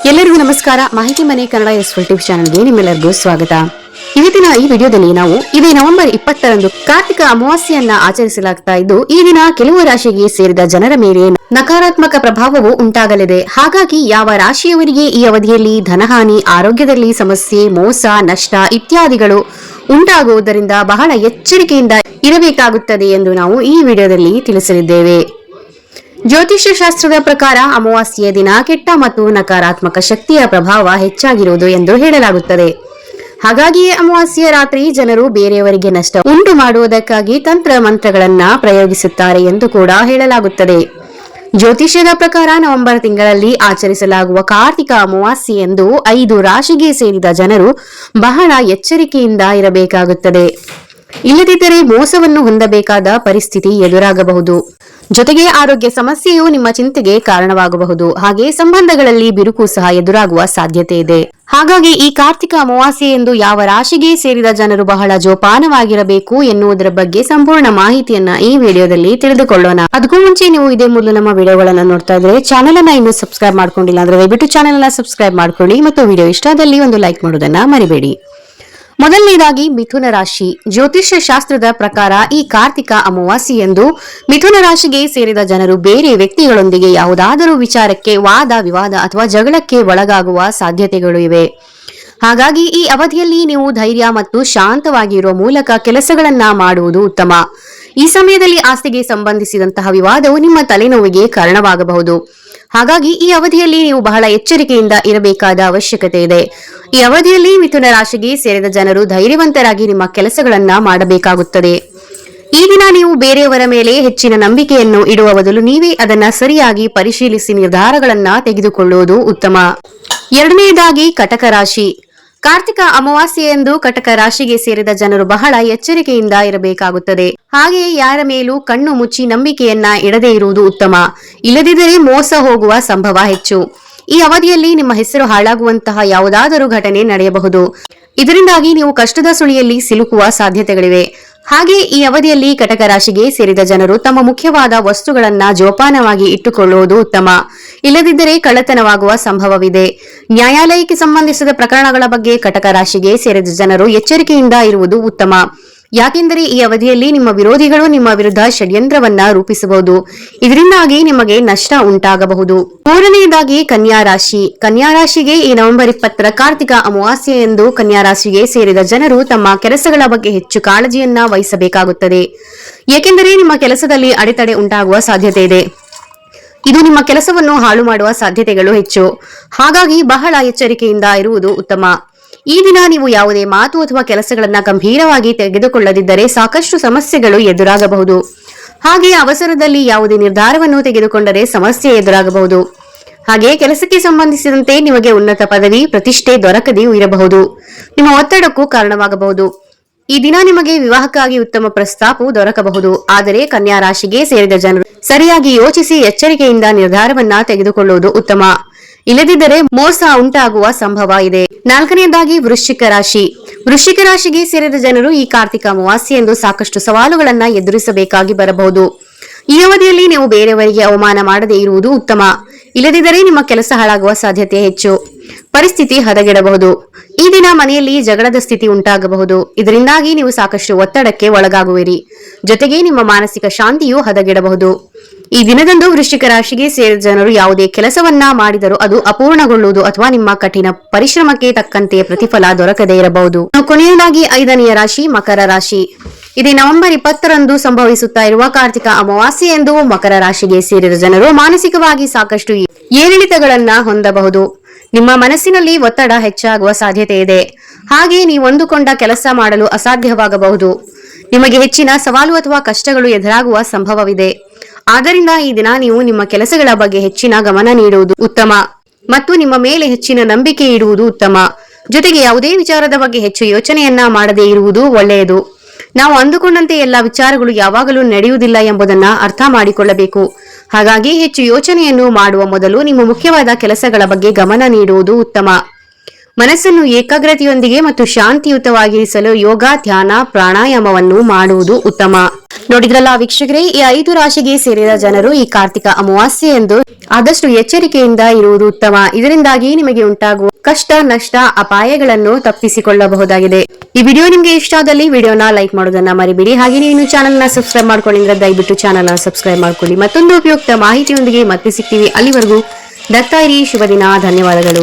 ಎಲ್ಲರಿಗೂ ನಮಸ್ಕಾರ. ಮಾಹಿತಿ ಮನೆ ಕನ್ನಡ ಯೂಸ್ಫುಲ್ ಟಿಪ್ಸ್ ಚಾನೆಲ್ಗೆ ನಿಮ್ಮೆಲ್ಲರಿಗೂ ಸ್ವಾಗತ. ಇವತ್ತಿನ ಈ ವಿಡಿಯೋದಲ್ಲಿ ನಾವು ಇದೇ ನವೆಂಬರ್ 20ರಂದು ಕಾರ್ತಿಕ ಅಮಾವಾಸ್ಯೆಯನ್ನ ಆಚರಿಸಲಾಗ್ತಾ ಇದ್ದು, ಈ ದಿನ ಕೆಲವು ರಾಶಿಗೆ ಸೇರಿದ ಜನರ ಮೇಲೆ ನಕಾರಾತ್ಮಕ ಪ್ರಭಾವವು ಉಂಟಾಗಲಿದೆ. ಹಾಗಾಗಿ ಯಾವ ರಾಶಿಯವರಿಗೆ ಈ ಅವಧಿಯಲ್ಲಿ ಧನಹಾನಿ, ಆರೋಗ್ಯದಲ್ಲಿ ಸಮಸ್ಯೆ, ಮೋಸ, ನಷ್ಟ ಇತ್ಯಾದಿಗಳು ಉಂಟಾಗುವುದರಿಂದ ಬಹಳ ಎಚ್ಚರಿಕೆಯಿಂದ ಇರಬೇಕಾಗುತ್ತದೆ ಎಂದು ನಾವು ಈ ವಿಡಿಯೋದಲ್ಲಿ ತಿಳಿಸಲಿದ್ದೇವೆ. ಜ್ಯೋತಿಷ್ಯ ಶಾಸ್ತ್ರದ ಪ್ರಕಾರ ಅಮಾವಾಸ್ಯೆಯ ದಿನ ಕೆಟ್ಟ ಮತ್ತು ನಕಾರಾತ್ಮಕ ಶಕ್ತಿಯ ಪ್ರಭಾವ ಹೆಚ್ಚಾಗಿರುವುದು ಎಂದು ಹೇಳಲಾಗುತ್ತದೆ. ಹಾಗಾಗಿಯೇ ಅಮಾವಾಸ್ಯೆಯ ರಾತ್ರಿ ಜನರು ಬೇರೆಯವರಿಗೆ ನಷ್ಟ ಉಂಟು ಮಾಡುವುದಕ್ಕಾಗಿ ತಂತ್ರ ಮಂತ್ರಗಳನ್ನ ಪ್ರಯೋಗಿಸುತ್ತಾರೆ ಎಂದು ಕೂಡ ಹೇಳಲಾಗುತ್ತದೆ. ಜ್ಯೋತಿಷ್ಯದ ಪ್ರಕಾರ ನವೆಂಬರ್ ತಿಂಗಳಲ್ಲಿ ಆಚರಿಸಲಾಗುವ ಕಾರ್ತಿಕ ಅಮಾವಾಸ್ಯೆಯಂದು 5 ರಾಶಿಗೆ ಸೇರಿದ ಜನರು ಬಹಳ ಎಚ್ಚರಿಕೆಯಿಂದ ಇರಬೇಕಾಗುತ್ತದೆ. ಇಲ್ಲದಿದ್ದರೆ ಮೋಸವನ್ನು ಹೊಂದಬೇಕಾದ ಪರಿಸ್ಥಿತಿ ಎದುರಾಗಬಹುದು. ಜೊತೆಗೆ ಆರೋಗ್ಯ ಸಮಸ್ಯೆಯು ನಿಮ್ಮ ಚಿಂತೆಗೆ ಕಾರಣವಾಗಬಹುದು. ಹಾಗೆ ಸಂಬಂಧಗಳಲ್ಲಿ ಬಿರುಕು ಸಹ ಎದುರಾಗುವ ಸಾಧ್ಯತೆ ಇದೆ. ಹಾಗಾಗಿ ಈ ಕಾರ್ತಿಕ ಅಮಾವಾಸ್ಯೆಯಂದು ಯಾವ ರಾಶಿಗೆ ಸೇರಿದ ಜನರು ಬಹಳ ಜೋಪಾನವಾಗಿರಬೇಕು ಎನ್ನುವುದರ ಬಗ್ಗೆ ಸಂಪೂರ್ಣ ಮಾಹಿತಿಯನ್ನ ಈ ವಿಡಿಯೋದಲ್ಲಿ ತಿಳಿದುಕೊಳ್ಳೋಣ. ಅದಕ್ಕೂ ಮುಂಚೆ ನೀವು ಇದೇ ಮೊದಲು ನಮ್ಮ ವಿಡಿಯೋಗಳನ್ನ ನೋಡ್ತಾ ಇದ್ರೆ ಚಾನೆಲ್ ಅನ್ನ ಇನ್ನೂ ಸಬ್ಸ್ಕ್ರೈಬ್ ಮಾಡ್ಕೊಂಡಿಲ್ಲ ಅಂದ್ರೆ ದಯವಿಟ್ಟು ಚಾನೆಲ್ ಅನ್ನ ಸಬ್ಸ್ಕ್ರೈಬ್ ಮಾಡ್ಕೊಳ್ಳಿ ಮತ್ತು ವಿಡಿಯೋ ಇಷ್ಟದಲ್ಲಿ ಒಂದು ಲೈಕ್ ಮಾಡೋದನ್ನ ಮರಿಬೇಡಿ. ಮೊದಲನೇದಾಗಿ ಮಿಥುನ ರಾಶಿ. ಜ್ಯೋತಿಷ್ಯ ಶಾಸ್ತ್ರದ ಪ್ರಕಾರ ಈ ಕಾರ್ತಿಕ ಅಮಾವಾಸ್ಯೆಯಂದು ಮಿಥುನ ರಾಶಿಗೆ ಸೇರಿದ ಜನರು ಬೇರೆ ವ್ಯಕ್ತಿಗಳೊಂದಿಗೆ ಯಾವುದಾದರೂ ವಿಚಾರಕ್ಕೆ ವಾದ ವಿವಾದ ಅಥವಾ ಜಗಳಕ್ಕೆ ಒಳಗಾಗುವ ಸಾಧ್ಯತೆಗಳು ಇವೆ. ಹಾಗಾಗಿ ಈ ಅವಧಿಯಲ್ಲಿ ನೀವು ಧೈರ್ಯ ಮತ್ತು ಶಾಂತವಾಗಿರುವ ಮೂಲಕ ಕೆಲಸಗಳನ್ನ ಮಾಡುವುದು ಉತ್ತಮ. ಈ ಸಮಯದಲ್ಲಿ ಆಸ್ತಿಗೆ ಸಂಬಂಧಿಸಿದಂತಹ ವಿವಾದವು ನಿಮ್ಮ ತಲೆನೋವಿಗೆ ಕಾರಣವಾಗಬಹುದು. ಹಾಗಾಗಿ ಈ ಅವಧಿಯಲ್ಲಿ ನೀವು ಬಹಳ ಎಚ್ಚರಿಕೆಯಿಂದ ಇರಬೇಕಾದ ಅವಶ್ಯಕತೆ ಇದೆ. ಈ ಅವಧಿಯಲ್ಲಿ ಮಿಥುನ ರಾಶಿಗೆ ಸೇರಿದ ಜನರು ಧೈರ್ಯವಂತರಾಗಿ ನಿಮ್ಮ ಕೆಲಸಗಳನ್ನ ಮಾಡಬೇಕಾಗುತ್ತದೆ. ಈ ದಿನ ನೀವು ಬೇರೆಯವರ ಮೇಲೆ ಹೆಚ್ಚಿನ ನಂಬಿಕೆಯನ್ನು ಇಡುವ ಬದಲು ನೀವೇ ಅದನ್ನ ಸರಿಯಾಗಿ ಪರಿಶೀಲಿಸಿ ನಿರ್ಧಾರಗಳನ್ನ ತೆಗೆದುಕೊಳ್ಳುವುದು ಉತ್ತಮ. ಎರಡನೆಯದಾಗಿ ಕಟಕ ರಾಶಿ. ಕಾರ್ತಿಕ ಅಮಾವಾಸ್ಯೆಯಂದು ಕಟಕ ರಾಶಿಗೆ ಸೇರಿದ ಜನರು ಬಹಳ ಎಚ್ಚರಿಕೆಯಿಂದ ಇರಬೇಕಾಗುತ್ತದೆ. ಹಾಗೆಯೇ ಯಾರ ಮೇಲೂ ಕಣ್ಣು ಮುಚ್ಚಿ ನಂಬಿಕೆಯನ್ನ ಇಡದೇ ಇರುವುದು ಉತ್ತಮ. ಇಲ್ಲದಿದ್ದರೆ ಮೋಸ ಹೋಗುವ ಸಂಭವ ಹೆಚ್ಚು. ಈ ಅವಧಿಯಲ್ಲಿ ನಿಮ್ಮ ಹೆಸರು ಹಾಳಾಗುವಂತಹ ಯಾವುದಾದರೂ ಘಟನೆ ನಡೆಯಬಹುದು. ಇದರಿಂದಾಗಿ ನೀವು ಕಷ್ಟದ ಸುಳಿಯಲ್ಲಿ ಸಿಲುಕುವ ಸಾಧ್ಯತೆಗಳಿವೆ. ಹಾಗೆ ಈ ಅವಧಿಯಲ್ಲಿ ಕಟಕ ರಾಶಿಗೆ ಸೇರಿದ ಜನರು ತಮ್ಮ ಮುಖ್ಯವಾದ ವಸ್ತುಗಳನ್ನ ಜೋಪಾನವಾಗಿ ಇಟ್ಟುಕೊಳ್ಳುವುದು ಉತ್ತಮ. ಇಲ್ಲದಿದ್ದರೆ ಕಳ್ಳತನವಾಗುವ ಸಂಭವವಿದೆ. ನ್ಯಾಯಾಲಯಕ್ಕೆ ಸಂಬಂಧಿಸಿದ ಪ್ರಕರಣಗಳ ಬಗ್ಗೆ ಕಟಕ ರಾಶಿಗೆ ಸೇರಿದ ಜನರು ಎಚ್ಚರಿಕೆಯಿಂದ ಇರುವುದು ಉತ್ತಮ. ಯಾಕೆಂದರೆ ಈ ಅವಧಿಯಲ್ಲಿ ನಿಮ್ಮ ವಿರೋಧಿಗಳು ನಿಮ್ಮ ವಿರುದ್ಧ ಷಡ್ಯಂತ್ರವನ್ನ ರೂಪಿಸಬಹುದು. ಇದರಿಂದಾಗಿ ನಿಮಗೆ ನಷ್ಟ ಉಂಟಾಗಬಹುದು. ಮೂರನೆಯದಾಗಿ ಕನ್ಯಾ ರಾಶಿ. ಕನ್ಯಾ ರಾಶಿಗೆ ಈ ನವೆಂಬರ್ 20ರ ಕಾರ್ತಿಕ ಅಮಾವಾಸ್ಯೆಯಂದು ಕನ್ಯಾ ರಾಶಿಗೆ ಸೇರಿದ ಜನರು ತಮ್ಮ ಕೆಲಸಗಳ ಬಗ್ಗೆ ಹೆಚ್ಚು ಕಾಳಜಿಯನ್ನ ವಹಿಸಬೇಕಾಗುತ್ತದೆ. ಏಕೆಂದರೆ ನಿಮ್ಮ ಕೆಲಸದಲ್ಲಿ ಅಡೆತಡೆ ಉಂಟಾಗುವ ಸಾಧ್ಯತೆ ಇದೆ. ಇದು ನಿಮ್ಮ ಕೆಲಸವನ್ನು ಹಾಳು ಮಾಡುವ ಸಾಧ್ಯತೆಗಳು ಹೆಚ್ಚು. ಹಾಗಾಗಿ ಬಹಳ ಎಚ್ಚರಿಕೆಯಿಂದ ಇರುವುದು ಉತ್ತಮ. ಈ ದಿನ ನೀವು ಯಾವುದೇ ಮಾತು ಅಥವಾ ಕೆಲಸಗಳನ್ನ ಗಂಭೀರವಾಗಿ ತೆಗೆದುಕೊಳ್ಳದಿದ್ದರೆ ಸಾಕಷ್ಟು ಸಮಸ್ಯೆಗಳು ಎದುರಾಗಬಹುದು. ಹಾಗೆ ಅವಸರದಲ್ಲಿ ಯಾವುದೇ ನಿರ್ಧಾರವನ್ನು ತೆಗೆದುಕೊಂಡರೆ ಸಮಸ್ಯೆ ಎದುರಾಗಬಹುದು. ಹಾಗೆ ಕೆಲಸಕ್ಕೆ ಸಂಬಂಧಿಸಿದಂತೆ ನಿಮಗೆ ಉನ್ನತ ಪದವಿ, ಪ್ರತಿಷ್ಠೆ ದೊರಕದೆಯೂ ಇರಬಹುದು. ನಿಮ್ಮ ಒತ್ತಡಕ್ಕೂ ಕಾರಣವಾಗಬಹುದು. ಈ ದಿನ ನಿಮಗೆ ವಿವಾಹಕ್ಕಾಗಿ ಉತ್ತಮ ಪ್ರಸ್ತಾಪವು ದೊರಕಬಹುದು. ಆದರೆ ಕನ್ಯಾ ರಾಶಿಗೆ ಸೇರಿದ ಜನರು ಸರಿಯಾಗಿ ಯೋಚಿಸಿ ಎಚ್ಚರಿಕೆಯಿಂದ ನಿರ್ಧಾರವನ್ನ ತೆಗೆದುಕೊಳ್ಳುವುದು ಉತ್ತಮ. ಇಲ್ಲದಿದ್ದರೆ ಮೋಸ ಉಂಟಾಗುವ ಸಂಭವ ಇದೆ. ನಾಲ್ಕನೆಯದಾಗಿ ವೃಶ್ಚಿಕ ರಾಶಿ. ವೃಶ್ಚಿಕ ರಾಶಿಗೆ ಸೇರಿದ ಜನರು ಈ ಕಾರ್ತಿಕ ಅಮಾವಾಸ್ಯೆಯಂದು ಸಾಕಷ್ಟು ಸವಾಲುಗಳನ್ನ ಎದುರಿಸಬೇಕಾಗಿ ಬರಬಹುದು. ಈ ಅವಧಿಯಲ್ಲಿ ನೀವು ಬೇರೆಯವರಿಗೆ ಅವಮಾನ ಮಾಡದೇ ಇರುವುದು ಉತ್ತಮ. ಇಲ್ಲದಿದ್ದರೆ ನಿಮ್ಮ ಕೆಲಸ ಹಾಳಾಗುವ ಸಾಧ್ಯತೆ ಹೆಚ್ಚು. ಪರಿಸ್ಥಿತಿ ಹದಗೆಡಬಹುದು. ಈ ದಿನ ಮನೆಯಲ್ಲಿ ಜಗಳದ ಸ್ಥಿತಿ ಉಂಟಾಗಬಹುದು. ಇದರಿಂದಾಗಿ ನೀವು ಸಾಕಷ್ಟು ಒತ್ತಡಕ್ಕೆ ಒಳಗಾಗುವಿರಿ. ಜೊತೆಗೆ ನಿಮ್ಮ ಮಾನಸಿಕ ಶಾಂತಿಯೂ ಹದಗೆಡಬಹುದು. ಈ ದಿನದಂದು ವೃಶ್ಚಿಕ ರಾಶಿಗೆ ಸೇರಿದ ಜನರು ಯಾವುದೇ ಕೆಲಸವನ್ನ ಮಾಡಿದರೂ ಅದು ಅಪೂರ್ಣಗೊಳ್ಳುವುದು ಅಥವಾ ನಿಮ್ಮ ಕಠಿಣ ಪರಿಶ್ರಮಕ್ಕೆ ತಕ್ಕಂತೆ ಪ್ರತಿಫಲ ದೊರಕದೇ ಇರಬಹುದು. ಕೊನೆಯದಾಗಿ 5ನೆಯ ರಾಶಿ ಮಕರ ರಾಶಿ. ಇದೇ ನವೆಂಬರ್ 20ರಂದು ಸಂಭವಿಸುತ್ತಾ ಇರುವ ಕಾರ್ತಿಕ ಅಮಾವಾಸ್ಯೆಯಂದು ಮಕರ ರಾಶಿಗೆ ಸೇರಿದ ಜನರು ಮಾನಸಿಕವಾಗಿ ಸಾಕಷ್ಟು ಏರಿಳಿತಗಳನ್ನ ಹೊಂದಬಹುದು. ನಿಮ್ಮ ಮನಸ್ಸಿನಲ್ಲಿ ಒತ್ತಡ ಹೆಚ್ಚಾಗುವ ಸಾಧ್ಯತೆ ಇದೆ. ಹಾಗೆ ನೀವು ಅಂದುಕೊಂಡ ಕೆಲಸ ಮಾಡಲು ಅಸಾಧ್ಯವಾಗಬಹುದು. ನಿಮಗೆ ಹೆಚ್ಚಿನ ಸವಾಲು ಅಥವಾ ಕಷ್ಟಗಳು ಎದುರಾಗುವ ಸಂಭವವಿದೆ. ಆದ್ದರಿಂದ ಈ ದಿನ ನೀವು ನಿಮ್ಮ ಕೆಲಸಗಳ ಬಗ್ಗೆ ಹೆಚ್ಚಿನ ಗಮನ ನೀಡುವುದು ಉತ್ತಮ ಮತ್ತು ನಿಮ್ಮ ಮೇಲೆ ಹೆಚ್ಚಿನ ನಂಬಿಕೆ ಇಡುವುದು ಉತ್ತಮ. ಜೊತೆಗೆ ಯಾವುದೇ ವಿಚಾರದ ಬಗ್ಗೆ ಹೆಚ್ಚು ಯೋಚನೆಯನ್ನ ಮಾಡದೇ ಇರುವುದು ಒಳ್ಳೆಯದು. ನಾವು ಅಂದುಕೊಂಡಂತೆ ಎಲ್ಲ ವಿಚಾರಗಳು ಯಾವಾಗಲೂ ನಡೆಯುವುದಿಲ್ಲ ಎಂಬುದನ್ನ ಅರ್ಥ ಮಾಡಿಕೊಳ್ಳಬೇಕು. ಹಾಗಾಗಿ ಹೆಚ್ಚು ಯೋಚನೆಯನ್ನು ಮಾಡುವ ಮೊದಲು ನಿಮ್ಮ ಮುಖ್ಯವಾದ ಕೆಲಸಗಳ ಬಗ್ಗೆ ಗಮನ ನೀಡುವುದು ಉತ್ತಮ. ಮನಸ್ಸನ್ನು ಏಕಾಗ್ರತೆಯೊಂದಿಗೆ ಮತ್ತು ಶಾಂತಿಯುತವಾಗಿರಿಸಲು ಯೋಗ, ಧ್ಯಾನ, ಪ್ರಾಣಾಯಾಮವನ್ನು ಮಾಡುವುದು ಉತ್ತಮ. ನೋಡಿದ್ರಲ್ಲ ವೀಕ್ಷಕರೇ, ಈ 5 ರಾಶಿಗೆ ಸೇರಿದ ಜನರು ಈ ಕಾರ್ತಿಕ ಅಮಾವಾಸ್ಯೆ ಎಂದು ಆದಷ್ಟು ಎಚ್ಚರಿಕೆಯಿಂದ ಇರುವುದು ಉತ್ತಮ. ಇದರಿಂದಾಗಿ ನಿಮಗೆ ಉಂಟಾಗುವ ಕಷ್ಟ ನಷ್ಟ ಅಪಾಯಗಳನ್ನು ತಪ್ಪಿಸಿಕೊಳ್ಳಬಹುದಾಗಿದೆ. ಈ ವಿಡಿಯೋ ನಿಮ್ಗೆ ಇಷ್ಟ ಆದಲ್ಲಿ ವಿಡಿಯೋನ ಲೈಕ್ ಮಾಡೋದನ್ನ ಮರಿಬೇಡಿ. ಹಾಗೆ ನೀವು ಚಾನೆಲ್ ನ ಸಬ್ಸ್ಕ್ರೈಬ್ ಮಾಡ್ಕೊಳ್ಳಿ ಅಂದ್ರೆ ದಯವಿಟ್ಟು ಚಾನೆಲ್ ನ ಸಬ್ಸ್ಕ್ರೈಬ್ ಮಾಡ್ಕೊಳ್ಳಿ. ಮತ್ತೊಂದು ಉಪಯುಕ್ತ ಮಾಹಿತಿಯೊಂದಿಗೆ ಮತ್ತೆ ಸಿಗ್ತೀವಿ. ಅಲ್ಲಿವರೆಗೂ ದತ್ತಾ ಇರಿ. ಶುಭ ದಿನ. ಧನ್ಯವಾದಗಳು.